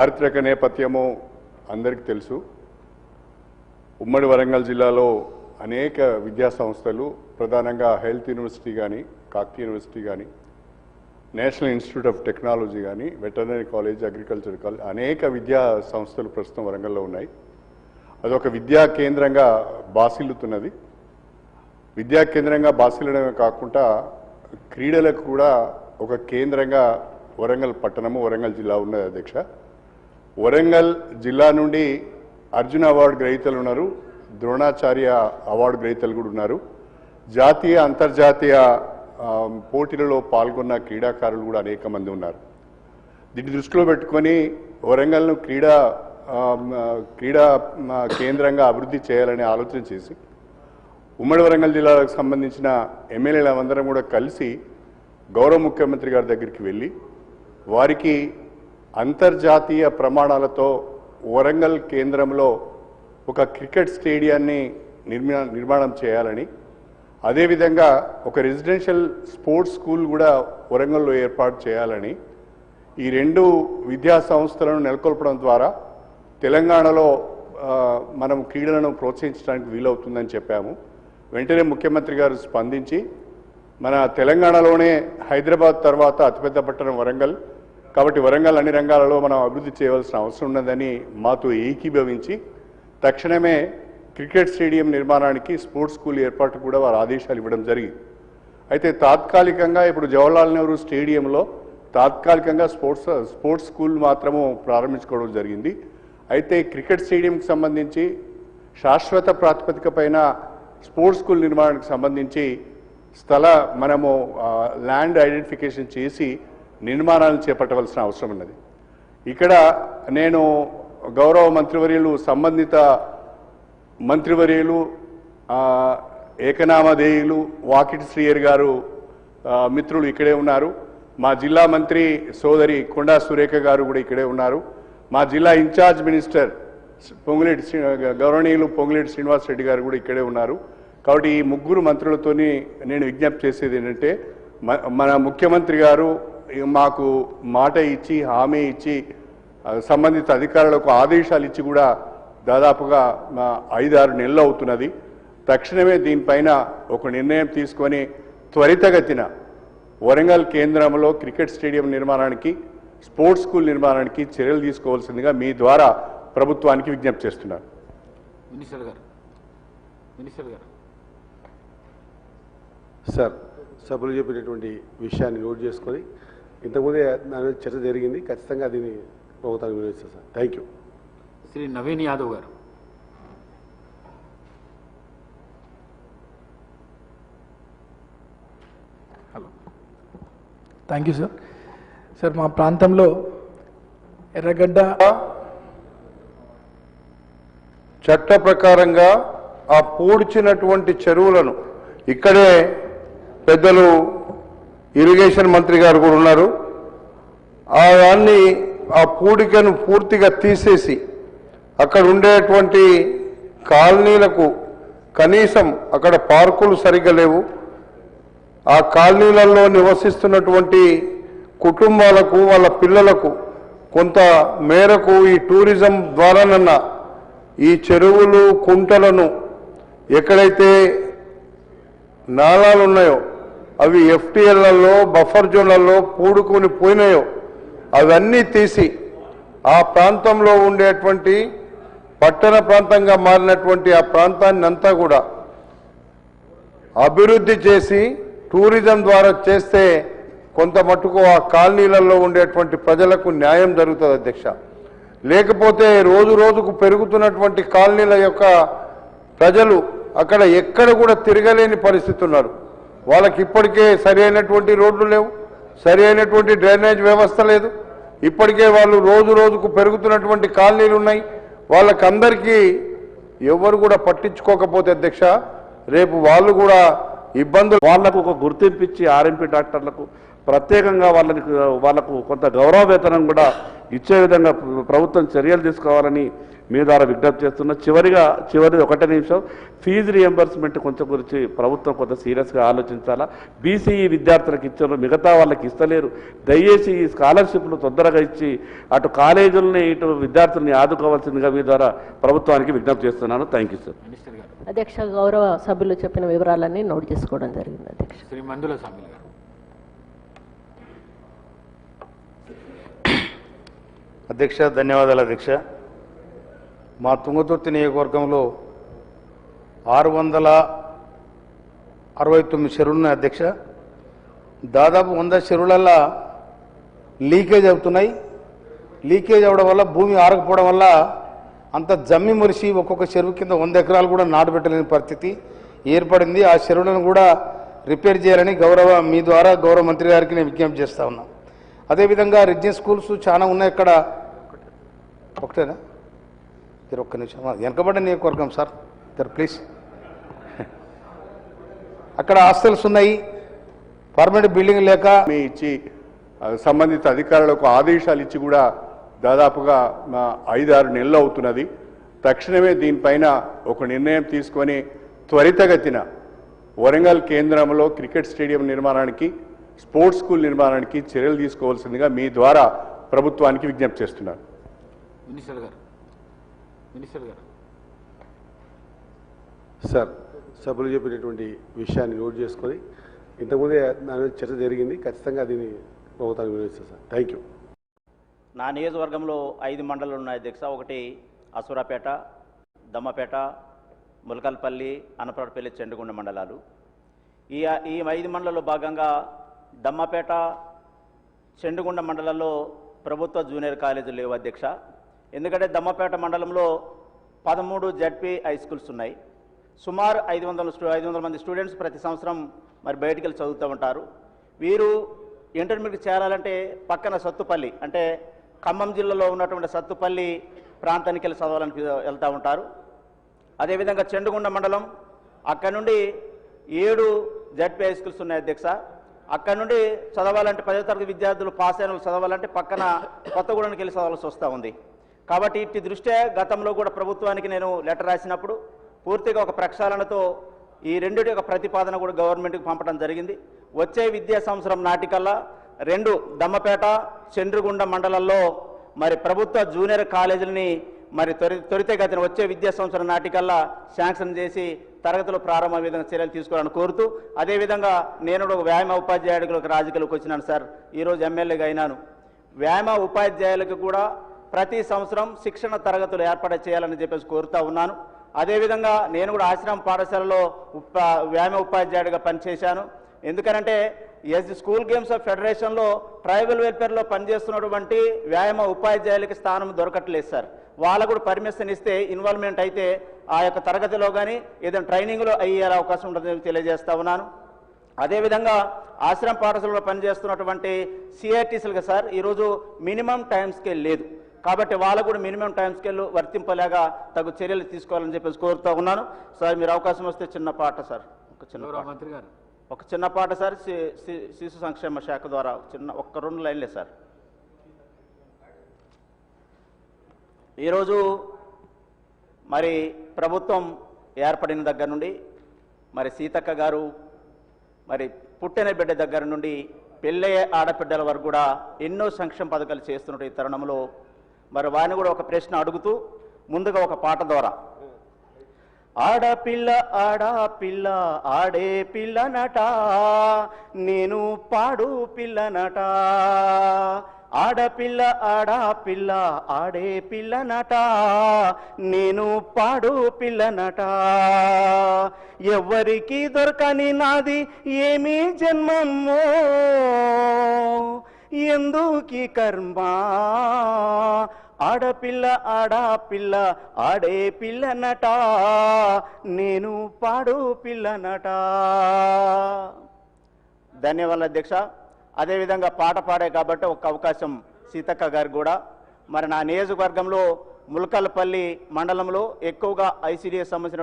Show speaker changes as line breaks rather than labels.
చారిత్రక నేపథ్యము అందరికీ తెలుసు. ఉమ్మడి వరంగల్ జిల్లాలో అనేక విద్యా సంస్థలు, ప్రధానంగా హెల్త్ యూనివర్సిటీ కానీ, కాకతీయ యూనివర్సిటీ కానీ, నేషనల్ ఇన్స్టిట్యూట్ ఆఫ్ టెక్నాలజీ కానీ, వెటర్నరీ కాలేజ్, అగ్రికల్చర్ కాలేజ్, అనేక విద్యా సంస్థలు ప్రస్తుతం వరంగల్లో ఉన్నాయి. అదొక విద్యా కేంద్రంగా బాసిల్లుతున్నది. విద్యా కేంద్రంగా బాసిల్లడమే కాకుండా క్రీడలకు కూడా ఒక కేంద్రంగా వరంగల్ పట్టణము, వరంగల్ జిల్లా ఉన్నది. అధ్యక్ష, వరంగల్ జిల్లా నుండి అర్జున అవార్డు గ్రహీతలు ఉన్నారు, ద్రోణాచార్య అవార్డు గ్రహీతలు కూడా ఉన్నారు. జాతీయ అంతర్జాతీయ పోటీలలో పాల్గొన్న క్రీడాకారులు కూడా అనేక మంది ఉన్నారు. దీన్ని దృష్టిలో పెట్టుకొని వరంగల్ను క్రీడా కేంద్రంగా అభివృద్ధి చేయాలనే ఆలోచన చేసి ఉమ్మడి వరంగల్ జిల్లాకు సంబంధించిన ఎమ్మెల్యేలందరం కూడా కలిసి గౌరవ ముఖ్యమంత్రి గారి దగ్గరికి వెళ్ళి వారికి అంతర్జాతీయ ప్రమాణాలతో వరంగల్ కేంద్రంలో ఒక క్రికెట్ స్టేడియాన్ని నిర్మాణం చేయాలని, అదేవిధంగా ఒక రెసిడెన్షియల్ స్పోర్ట్స్ స్కూల్ కూడా వరంగల్లో ఏర్పాటు చేయాలని, ఈ రెండు విద్యా సంస్థలను నెలకొల్పడం ద్వారా తెలంగాణలో మనం క్రీడలను ప్రోత్సహించడానికి వీలవుతుందని చెప్పాము. వెంటనే ముఖ్యమంత్రి గారు స్పందించి మన తెలంగాణలోనే హైదరాబాద్ తర్వాత అతిపెద్ద పట్టణం వరంగల్ కాబట్టి వరంగల్ అన్ని రంగాలలో మనం అభివృద్ధి చేయవలసిన అవసరం ఉన్నదని మాతో ఏకీభవించి తక్షణమే క్రికెట్ స్టేడియం నిర్మాణానికి, స్పోర్ట్స్ స్కూల్ ఏర్పాటు కూడా వారు ఆదేశాలు ఇవ్వడం జరిగింది. అయితే తాత్కాలికంగా ఇప్పుడు జవహర్లాల్ నెహ్రూ స్టేడియంలో తాత్కాలికంగా స్పోర్ట్స్ స్కూల్ మాత్రము ప్రారంభించుకోవడం జరిగింది. అయితే క్రికెట్ స్టేడియంకి సంబంధించి శాశ్వత ప్రాతిపదిక పైన స్పోర్ట్స్ స్కూల్ నిర్మాణానికి సంబంధించి మనము ల్యాండ్ ఐడెంటిఫికేషన్ చేసి నిర్మాణాలను చేపట్టవలసిన అవసరం ఉన్నది. ఇక్కడ నేను గౌరవ మంత్రివర్యులు, సంబంధిత మంత్రివర్యులు, ఏకనామధేయులు వాకిటి శ్రీయర్ గారు మిత్రులు ఇక్కడే ఉన్నారు. మా జిల్లా మంత్రి సోదరి కొండా సురేఖ గారు కూడా ఇక్కడే ఉన్నారు. మా జిల్లా ఇన్ఛార్జ్ మినిస్టర్ గౌరవనీయులు పొంగులేటి శ్రీనివాస్ రెడ్డి గారు కూడా ఇక్కడే ఉన్నారు. కాబట్టి ఈ ముగ్గురు మంత్రులతోని నేను విజ్ఞప్తి చేసేది ఏంటంటే, మన ముఖ్యమంత్రి గారు మాకు మాట ఇచ్చి, హామీ ఇచ్చి, సంబంధిత అధికారులకు ఆదేశాలు ఇచ్చి కూడా దాదాపుగా 5-6 నెలలు అవుతున్నది. తక్షణమే దీనిపైన ఒక నిర్ణయం తీసుకొని త్వరితగతిన వరంగల్ కేంద్రంలో క్రికెట్ స్టేడియం నిర్మాణానికి, స్పోర్ట్స్ స్కూల్ నిర్మాణానికి చర్యలు తీసుకోవాల్సిందిగా మీ ద్వారా ప్రభుత్వానికి విజ్ఞప్తి చేస్తున్నారు.
మినిస్టర్ గారు
సార్, సభ్యులు చెప్పినటువంటి విషయాన్ని నోట్ చేసుకొని ఇంతకుముందే దాని చర్చ జరిగింది. ఖచ్చితంగా దీన్ని ప్రభుత్వానికి వినియోగిస్తాను sir. Thank you.
Shri Naveen Yadav garu.
Hello, thank you sir. Sir, మా ప్రాంతంలో ఎర్రగడ్డ
చట్ట ప్రకారంగా ఆ పూడ్చినటువంటి చెరువులను ఇక్కడే పెద్దలు ఇరిగేషన్ మంత్రి గారు కూడా ఉన్నారు. ఆ పూడికను పూర్తిగా తీసేసి అక్కడ ఉండేటువంటి కాలనీలకు కనీసం అక్కడ పార్కులు సరిగ్గా లేవు. ఆ కాలనీలలో నివసిస్తున్నటువంటి కుటుంబాలకు, వాళ్ళ పిల్లలకు కొంత మేరకు ఈ టూరిజం ద్వారానన్నా ఈ చెరువులు, కుంటలను, ఎక్కడైతే నాళాలు ఉన్నాయో అవి ఎఫ్టీఎల్లలో, బఫర్ జోన్లలో పూడుకొని పోయినాయో అవన్నీ తీసి ఆ ప్రాంతంలో ఉండేటువంటి పట్టణ ప్రాంతంగా మారినటువంటి ఆ ప్రాంతాన్ని అంతా కూడా అభివృద్ధి చేసి టూరిజం ద్వారా చేస్తే కొంత మట్టుకు ఆ కాలనీలలో ఉండేటువంటి ప్రజలకు న్యాయం జరుగుతుంది అధ్యక్ష. లేకపోతే రోజు రోజుకు పెరుగుతున్నటువంటి కాలనీల యొక్క ప్రజలు అక్కడ ఎక్కడ కూడా తిరగలేని పరిస్థితి ఉన్నారు. వాళ్ళకి ఇప్పటికే సరి అయినటువంటి రోడ్లు లేవు, సరి అయినటువంటి డ్రైనేజ్ వ్యవస్థ లేదు. ఇప్పటికే వాళ్ళు రోజు రోజుకు పెరుగుతున్నటువంటి కాలనీలు ఉన్నాయి. వాళ్ళకందరికీ ఎవరు కూడా పట్టించుకోకపోతే అధ్యక్ష, రేపు వాళ్ళు కూడా ఇబ్బందులు,
వాళ్లకు ఒక గుర్తింపు ఇచ్చి ఆర్ఎంపీ డాక్టర్లకు ప్రత్యేకంగా వాళ్ళకు కొంత గౌరవ వేతనం కూడా ఇచ్చే విధంగా ప్రభుత్వం చర్యలు తీసుకోవాలని మీ ద్వారా విజ్ఞప్తి చేస్తున్నా. చివరి ఒకటే నిమిషం, ఫీజు రియంబర్స్మెంట్ కొంచెం గురించి ప్రభుత్వం కొంత సీరియస్గా ఆలోచించాలా. బీసీఈ విద్యార్థులకు ఇచ్చారు, మిగతా వాళ్ళకి ఇస్తలేరు. దయచేసి ఈ స్కాలర్షిప్లు తొందరగా ఇచ్చి అటు కాలేజీలని ఇటు విద్యార్థుల్ని ఆదుకోవాల్సిందిగా మీ ద్వారా ప్రభుత్వానికి విజ్ఞప్తి చేస్తున్నాను. Thank you sir.
మినిస్టర్ గారు.
అధ్యక్ష, గౌరవ సభ్యులు చెప్పిన వివరాలన్నీ నోట్ చేసుకోవడం జరిగింది. అధ్యక్ష.
శ్రీ మందుల స్వామి గారు.
అధ్యక్ష, ధన్యవాదాలు అధ్యక్ష. మా తుంగతుర్తి నియోజకవర్గంలో 669 చెరువులు ఉన్నాయి అధ్యక్ష. దాదాపు 100 చెరువులల్లో లీకేజ్ అవుతున్నాయి. లీకేజ్ అవ్వడం వల్ల భూమి ఆరకపోవడం వల్ల అంత జమ్మి మురిసి ఒక్కొక్క చెరువు కింద 100 ఎకరాలు కూడా నాటుపెట్టలేని పరిస్థితి ఏర్పడింది. ఆ చెరువులను కూడా రిపేర్ చేయాలని మీ ద్వారా గౌరవ మంత్రి గారికి నేను విజ్ఞప్తి చేస్తా ఉన్నా. అదేవిధంగా రిజియన్ స్కూల్స్ చాలా ఉన్నాయి. ఇక్కడ ఒకటేనా? ఒక్క నిమిషం, వెనకబడ్డ నియోజకవర్గం సార్, ప్లీజ్. అక్కడ హాస్టల్స్ ఉన్నాయి, పర్మనెంట్ బిల్డింగ్ లేక
ఇచ్చి సంబంధిత అధికారులకు ఆదేశాలు ఇచ్చి కూడా దాదాపుగా 5-6 నెలలు అవుతున్నది. తక్షణమే దీనిపైన ఒక నిర్ణయం తీసుకొని త్వరితగతిన వరంగల్ కేంద్రంలో క్రికెట్ స్టేడియం నిర్మాణానికి, స్పోర్ట్స్ స్కూల్ నిర్మాణానికి చర్యలు తీసుకోవాల్సిందిగా మీ ద్వారా ప్రభుత్వానికి విజ్ఞప్తి చేస్తున్నారు.
మినిస్టర్ గారు.
సార్, సభ్యులు చెప్పినటువంటి విషయాన్ని నోట్ చేసుకొని ఇంతకుముందే దాని మీద చర్చ జరిగింది. ఖచ్చితంగా దీన్ని ప్రభుత్వానికి వినియోగిస్తాను సార్. Thank you.
నా నియోజకవర్గంలో 5 మండలాలు ఉన్నాయి అధ్యక్ష. ఒకటి అసూరాపేట, దమ్మపేట, ములకల్పల్లి, అనపరపల్లి, చెండుగుండ మండలాలు. ఈ 5 మండలాల్లో భాగంగా దమ్మపేట, చెండుగుండ మండలంలో ప్రభుత్వ జూనియర్ కాలేజీలు లేవు అధ్యక్ష. ఎందుకంటే దమ్మపేట మండలంలో 13 జడ్పీ హై స్కూల్స్ ఉన్నాయి. సుమారు 500 మంది స్టూడెంట్స్ ప్రతి సంవత్సరం మరి బయటికి వెళ్ళి చదువుతూ ఉంటారు. వీరు ఇంటర్మీడియట్ చేరాలంటే పక్కన సత్తుపల్లి, అంటే ఖమ్మం జిల్లాలో ఉన్నటువంటి సత్తుపల్లి ప్రాంతానికి వెళ్ళి చదవాలని వెళ్తూ ఉంటారు. అదేవిధంగా చెండుగుండ మండలం, అక్కడ నుండి 7 జడ్పీ హై స్కూల్స్ ఉన్నాయి అధ్యక్ష. అక్కడ నుండి చదవాలంటే 10వ తరగతి విద్యార్థులు పాస్ అయిన వాళ్ళు చదవాలంటే పక్కన కొత్తగూడెంకి వెళ్ళి చదవాల్సి వస్తూ ఉంది. కాబట్టి ఇట్టి దృష్ట్యా గతంలో కూడా ప్రభుత్వానికి నేను లెటర్ రాసినప్పుడు పూర్తిగా ఒక ప్రక్షాళనతో ఈ రెండిటి యొక్క ప్రతిపాదన కూడా గవర్నమెంట్కి పంపడం జరిగింది. వచ్చే విద్యా సంవత్సరం నాటికల్లా 2 దమ్మపేట, చంద్రగుండ మండలంలో మరి ప్రభుత్వ జూనియర్ కాలేజీలని మరి త్వరితగతిన వచ్చే విద్యా సంవత్సరం నాటికల్లా శాంక్షన్ చేసి తరగతులు ప్రారంభ విధంగా చర్యలు తీసుకోవాలని కోరుతూ, అదేవిధంగా నేను ఒక వ్యాయామ ఉపాధ్యాయులకు రాజకీయాలకు వచ్చినాను సార్. ఈరోజు ఎమ్మెల్యేగా అయినాను. వ్యాయామ ఉపాధ్యాయులకు కూడా ప్రతి సంవత్సరం శిక్షణ తరగతులు ఏర్పాటు చేయాలని చెప్పేసి కోరుతూ ఉన్నాను. అదేవిధంగా నేను కూడా ఆశ్రమ పాఠశాలలో వ్యాయామ ఉపాధ్యాయుడిగా పనిచేశాను. ఎందుకనంటే స్కూల్ గేమ్స్ ఆఫ్ ఫెడరేషన్లో ట్రైబల్ వెల్ఫేర్లో పనిచేస్తున్నటువంటి వ్యాయామ ఉపాధ్యాయులకి స్థానం దొరకట్లేదు సార్. వాళ్ళకు కూడా పర్మిషన్ ఇస్తే ఇన్వాల్వ్మెంట్ అయితే ఆ యొక్క తరగతిలో కానీ ఏదైనా ట్రైనింగ్లో అయ్యే అవకాశం ఉంటుందని తెలియజేస్తా ఉన్నాను. అదేవిధంగా ఆశ్రమ పాఠశాలలో పనిచేస్తున్నటువంటి సిఆర్టీసీలుగా సార్ ఈరోజు మినిమం టైం స్కేల్ లేదు. కాబట్టి వాళ్ళకు కూడా మినిమం టైం స్కేల్ వర్తింపలేగా తగు చర్యలు తీసుకోవాలని చెప్పేసి కోరుతూ ఉన్నాను. సార్ మీరు అవకాశం వస్తే చిన్న పాట సార్, ఒక చిన్న పాట సార్, శిశు సంక్షేమ శాఖ ద్వారా ఒక్క 2 లైన్లే సార్. ఈరోజు మరి ప్రభుత్వం ఏర్పడిన దగ్గర నుండి మరి సీతక్క గారు మరి పుట్టిన బిడ్డ దగ్గర నుండి పెళ్ళయ్యే ఆడపిడ్డల వరకు కూడా ఎన్నో సంక్షేమ పథకాలు చేస్తున్న ఈ తరుణంలో మరి వారిని కూడా ఒక ప్రశ్న అడుగుతూ ముందుగా ఒక పాట ద్వారా, ఆడపిల్ల ఆడపిల్ల ఆడే పిల్లనట, నేను పాడు పిల్లనట, ఆడపిల్ల ఆడపిల్ల ఆడే పిల్లనట, నేను పాడు పిల్లనట, ఎవరికి దొరకని నాది ఏమీ జన్మమ్మో, ఎందుకీ కర్మ, ఆడపిల్ల ఆడపిల్ల ఆడే పిల్లనట, నేను పాడు పిల్లనట. ధన్యవాదాలు అధ్యక్ష. అదేవిధంగా పాట పాడే కాబట్టి ఒక అవకాశం సీతక్క గారికి కూడా. మరి నా నియోజకవర్గంలో ములకల్పల్లి మండలంలో ఎక్కువగా ఐసిడిఎస్ సంబంధించిన